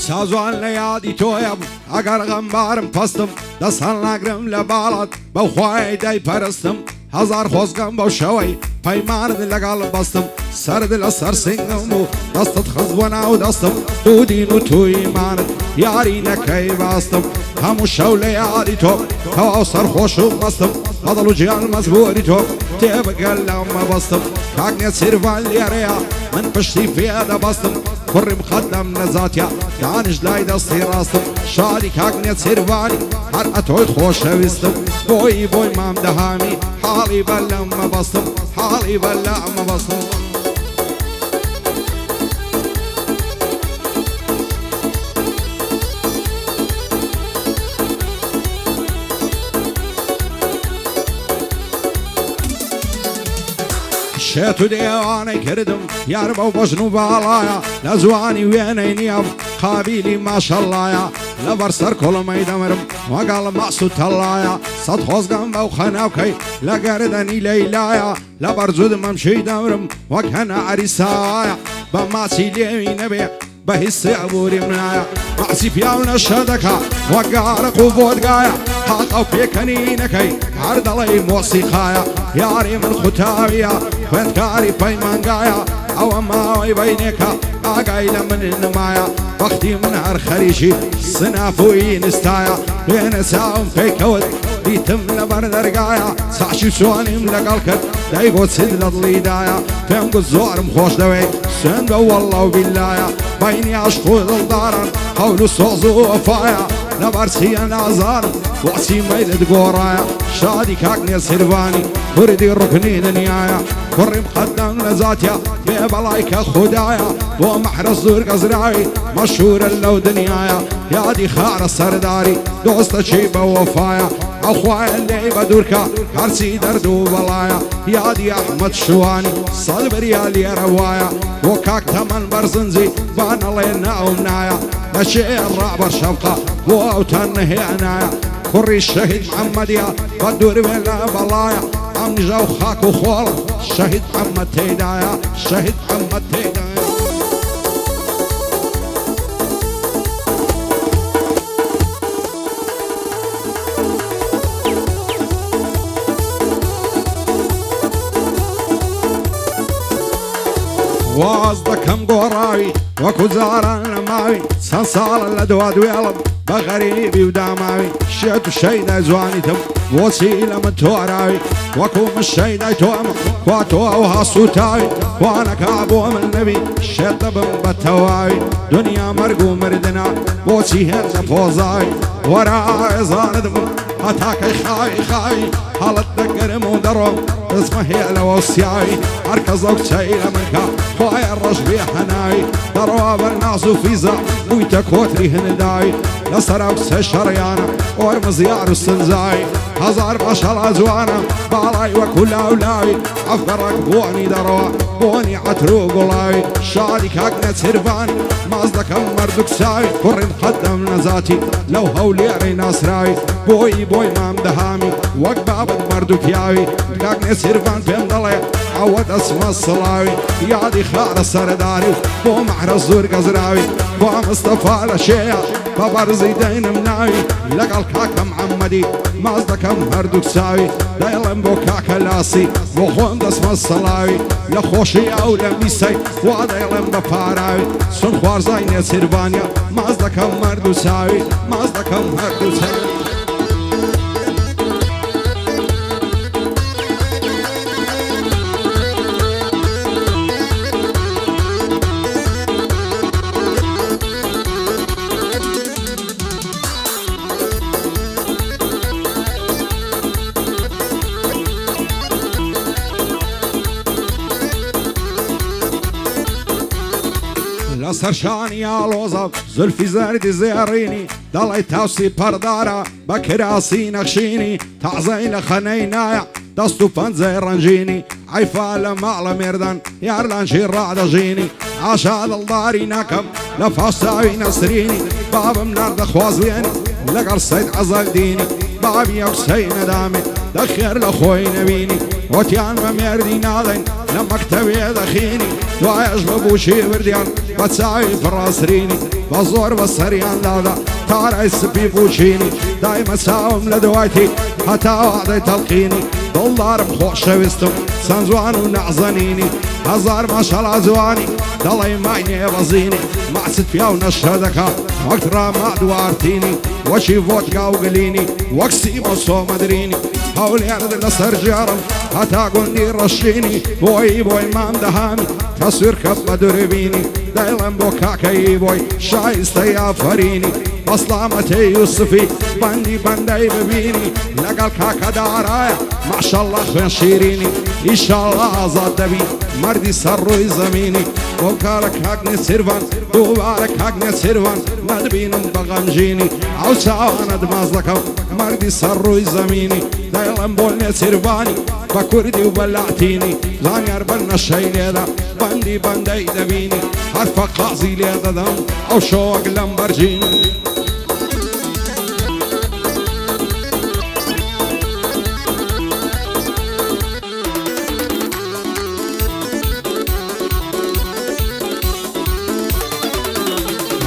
سازوان ليادي تويب اگر غمبارم پستم دستان نگرم لبالات بو خواه دای پرستم هزار خوزگم بو شوی پیماند لگال بستم سرد لسر سنگم و دستت خزوانا و دستم دو دین و تو ایماند یاری نکی باستم همو شو لیادی تو هوا سر خوش و بستم فضل و جیان مزبوری تو تیب قلم بستم کاغنیت سیروان لیاریا من پشتی فیاده بستم كرم مقدم نزاتيا دانش لاي دستي راستم شادي كاغنيت سيرواني هر اتوي خوش ويستم بوي مام دهامي حالي بلا ما بستم حالي بلا ما بستم شاتو ديواني كردم ياربو بجنو بالايا لزواني ويني نياب قابيلي ما شاء الله يا لبرسر كل ما يدمرم وقال مقصود تلايا صد خوزقم بو خناوكي لقردني ليلايا لبرزود ممشي دمرم وكان عريسايا بماسي ليمي نبي بهس عبوري منايا معسي فياونا شدكا وقارق وفودقايا حاقو بيكنينكي عرض لي موسيقايا ياري من ختاويا فانتكاري بيمانقايا او ماوي بينيكا اقايل من النمايا وقتي من عر خريشي صنافوي نستايا بين ساوم في كود بيتم لبردرقايا سعشي شواني ملقالكت دايقود سيد لضليدايا فهم قد زور مخوش دوي سندو والله وبالله بيني عشقو ضلدارا قولو صوزو وفايا لبرسي نازار وعسي ميلد قورايا شادي كاكني سيرفاني وردي الركني دنيايا كري مقدم لزاتيا بيبلايك خدايا ومحرس دور قزراي مشهور اللو دنيايا يا دي خار السرداري دوست شيبه وفايا اخويا اللي بدوركا هرسي دردو بلايا يا دي احمد شواني صد بريال يا روايا وكاك تمن برزنزي بان لنا ومنايا الشيء الرعبر شفقه وتنهي عنايا كري الشهيد محمد يا بدور بلا بلايا عم جو خاك وخول الشهيد محمد تيدايا الشهيد محمد تيدايا وازدكم قراوي وكزارا لماوي سنصال لدواد ويلم بغريبي وداماوي شيت الشيدا زواني تم وسيلة من توراوي وكوم الشيدا توم واتوها صوتاوي وانا كابو من النبي شيت بتواوي دنيا مرقو مردنا وسيهن زفوزاوي وراء زاندم هتاك خاي حالت دقرم ودرم اسمه هي لوسياي اركزوك شيلة منك خوي الرجبي حناي درواب الناس وفيزا ويتكوتري هنداي لصراوك سشريانا ورمزيار السنزاي هزار باشا زوانا بالاي وكل اولاي عفرك بوني دروا بوني عترو قلاي شادي كاكنت سيرفان مازدك مردك ساي كرم قدم نزاتي لو هولي عري ناسراي بوي مام دهامي وقباب مردك ياوي كاكنت سيرفان فين ضلي عود اسم الصلاوي يا دي خار السرداري بو محرز زور قزراوي بو مصطفى الاشياء ببرزي دين مناوي لقى كاكا محمدي مازدك مردك ساوي دايلن بو كاكا لاسي وخون اسم الصلاوي لخوشي او لميسي ودايلن بفاراوي سن خوار زين سيرفانيا مازدك مردك ساوي مازدك مردك ساوي سرشاني يا لوزب زلفي زردي زيريني ضلي تاوسي بردارة بكراسي نخشيني تعزين خنينايا دستو فنزي رنجيني عيفا لما على ميردان يارلان شيرا دجيني عشاد الداري نكم لفاساوي نسريني باب منار دخوازيني لقر سيد عزال ديني بابي يوكسي ندامي دخير لخوي نبيني وتيان ممردي ناضين لمكتبي دخيني دوايش ببوشي برديان بتساوي في الراسريني بزور بسريان لادا تاري سبي بوشيني دايما ساوم لدواتي حتى وعدي تلقيني دولار بخوش وستم سنزوان ونعزنيني هزار ما شاء الله زواني دلي معيني بزيني معسد فيها ونشهدك وقت ما دوارتيني وشي فوتكا وقليني وكسي مصو مدريني حولي عرض لسر جارم حتى قلني رشيني بوي ما مدهامي تصوير كب دربيني دايلن بوكا كي بوي شايستا يا فريني بصلامتي يوسفي بندي ببيني لقال كاكا دارايا ما شاء الله خوين شيريني ان شاء الله ازاد دبي مردي سروي زميني وكارك هاقني سيرفان دوبارك هاقني سيرفان مدبينم بغمجيني او ساوانا دمازلكم مردي سروي زميني دايلن بولني سيرفاني بكردي وبلعتيني زانيار بلنا الشي ليدا بندي دبيني حرف قاضي ليدا دم او شوق لمبرجيني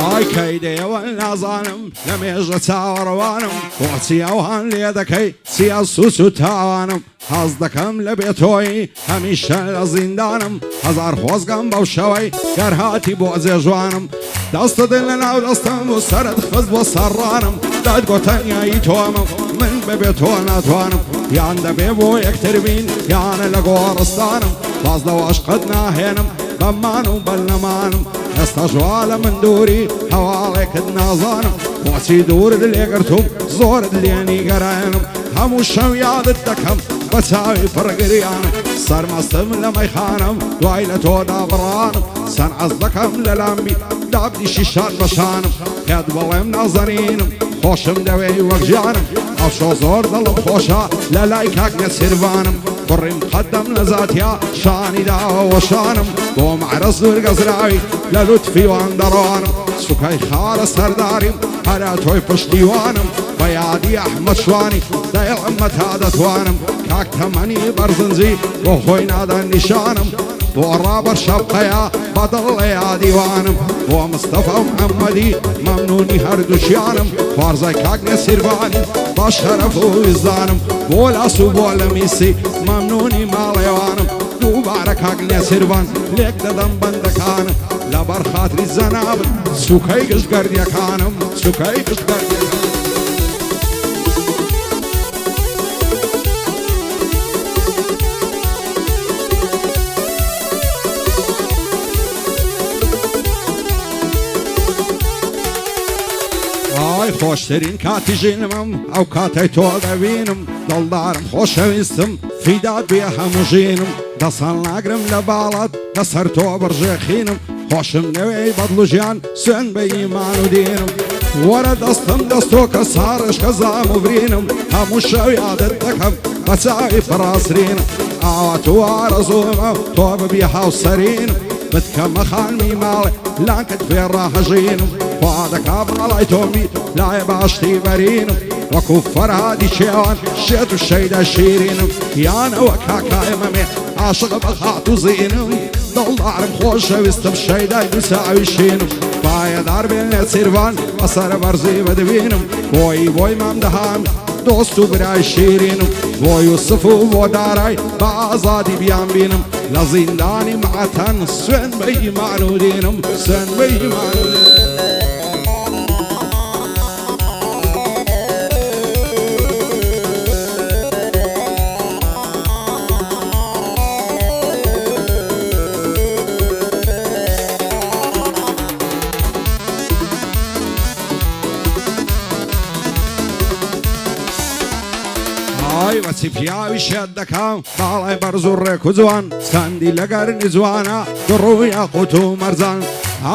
هاي كيدي ولا ظالم لم يجد تاوروانم وعطي اوهان ليدكي سياسوسو تاوانم حزدكم لبيتوي هميشه لزندانم هزار خوزگم بوشوي گرهاتي بوزي جوانم دست دلنا ودستم وسرد خز وسرانم داد گوتن يا توامم من ببيتونا توانم ياند بيبو يكتربين يان لغورستانم فازدا واشقدنا هينم بمانو بلنمانم استجوال من دوري حواليك النظانم وعسي دور اللي قرتم زور اللي قرانم همو شوياد الدكم بساوي فرق ريانم صار مصم لما يخانم دوائلة تودا برانم سن عزدكم للامي دابدي شيشات بشانم كاد والله منظرينم خوشم دوي وقجانم افشو زور ظلم خوشا للايكاك نسيرفانم قري مقدم لذاتيا شاني دا وشانم قوم عرس القزراوي للطفي واندروانم سكاي خال سردارم هلا توي پشتیوانم بيادي احمد شواني دايل عمت هذا توانم كاك تماني برزنزي وخوي نادا نشانم ورابر شبقيا بدل يا ديوانم ومصطفى محمدي ممنوني هردوشيانم فارزاي كاك نسيرفاني بشرف وزانم بولا سوبولا ميسي ممنوني ماليوانم دوبارك كاك نسيرفان ليك ددم بندكانم لبر خاطري الزناب سوكاي قشقر يكانم سوكاي قشقر يكانم خوشترین کاتی جینم او کاتی تو دوینم دلدارم خوشویستم فیداد بیا همو جینم دستان لاگرم لبالات دستر تو برجخینم خوشم نوی بدلو جان سن به ایمان و دینم ورا دستم دستو کسارش کزام و برینم همو شویادت دکم بسای فراسرینم آواتو آرزوم تو ببیها و سرینم بتكم خالمي مالي لانكت في الراحجين وعدك ابغى تومي لا يباشتي برينم وكفر هادي شيوان شيت الشيدة شيرينم يانا وكاكا امامي عاشق بخاطو زينم دول دارم خوش وستم شيدة يساوي شينم بايا دار بين سيرفان اثر برزي بدبينم بوي ممدهام دوستو براي شيرينم ويوسف وداراي بازادي بيان بينم لزنداني معتن سن بي معرودينم سن بي معرودينم وسی پیاوی شدکم بالای برزور کزوان سندی لگر نزوانا دروی قطو مرزان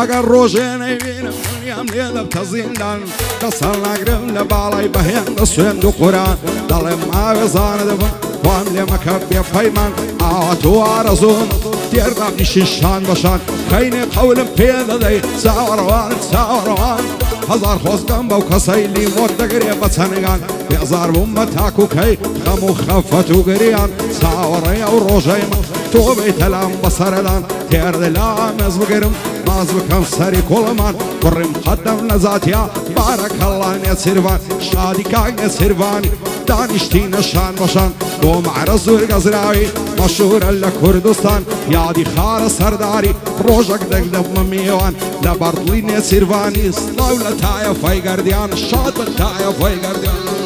اگر روزه نبینم دنیام لیدم تزیندن دستان نگرم لبالای بهین دستوین دو قرآن دلم آوزان دفن وام لمکب بیا پیمان آواتو آرزون تێردا نیشان بەشان خەینێ قەولم پێ دەدەی چاوەڕوانت چاوەڕوان هەزار خۆزگەم بەو کەسەی لیمۆت دەگرێ بە چەنگان بێزار بوومە تاکوکەی خەم و خەفەت و گریان چاوەڕێ ئەو ڕۆژەی من تۆ بێتە لام بەسەرەدان تێردە لا مەز بگرم ماز بکەم سەری کوڵەمان کوڕیم قەدەم نەزاتیا بارەکەڵا نێچیروان شادی کاک نێچیروانی دانیشتینە شان بەشان بۆ مەعرە زۆر گەزراوی مەشهورە لە کوردستان یادی خارە سەرداری ڕۆژێک دەگدەمە میێوان لە بەردڵی نێچیروانی سڵاو لە تایە فەیگەردیان شاد بە تایە فەیگەردیان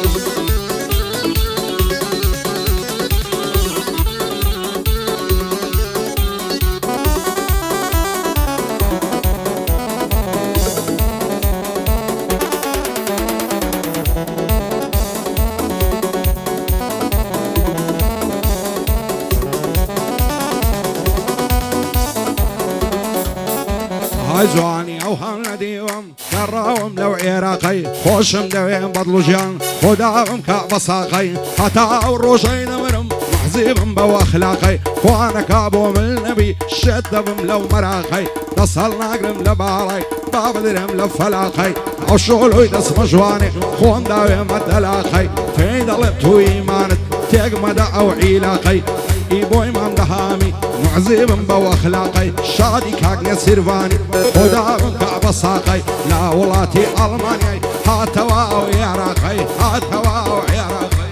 جوانی ئەو هەم نەدیوم گەڕاوم لەو عێراقەی خۆشم دەوێم بەدڵوژیان خۆداوم کا بە ساقەی هەتا ئەو ڕۆژەی نەمرم محزیبم بەو ئەخلاقەی خوانەکا بۆ من نەبی شێت دەبم لەو مەراقەی دەسەڵ ناگرم لە باڵی با بدرم لە فەلاقەی ئەو شۆلۆی دەسمە جوانێ خۆم داوێمە دەلاقەی پێی دەڵێت تو ئیمانت تێگمەدە ئەو عیلاقەی ئی بۆی مام دەهامی معزیبم بەو ئەخلاقەی شادی کاک نێچیروانی خۆداوم کا بە ساقەی لا وڵاتی ئەڵمانیای هاتەوە ئەو عێراقەی هاتەوە ئەو عێراقەی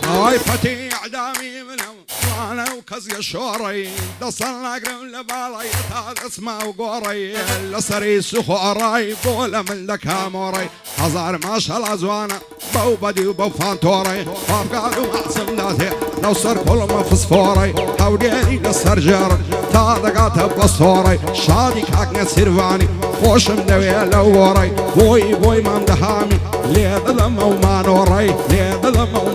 ئەوەی فەتی ئەعدامی منم وانە و کەزیە شۆڕەی دەسەڵ ناگرم لە باڵی تا دەسما و گۆڕەی لەسەری سوخۆڕای بۆ لە من لە کامۆڕەی هەزار ماشەڵا جوانە بەو بەدی و بەو فانتۆڕەی خۆفگار و مەعسم داتێ لەو سەر کوڵمە فسفۆڕەی هەولێری لەسەر ژێڕ تا دەگاتە بە سۆڕەی شادی کاک نێچیروانی خۆشم دەوێ لەو گۆڕەی بۆی مام دەهامی لێ دەدەمە و مانۆڕەی لێ دەدەمە و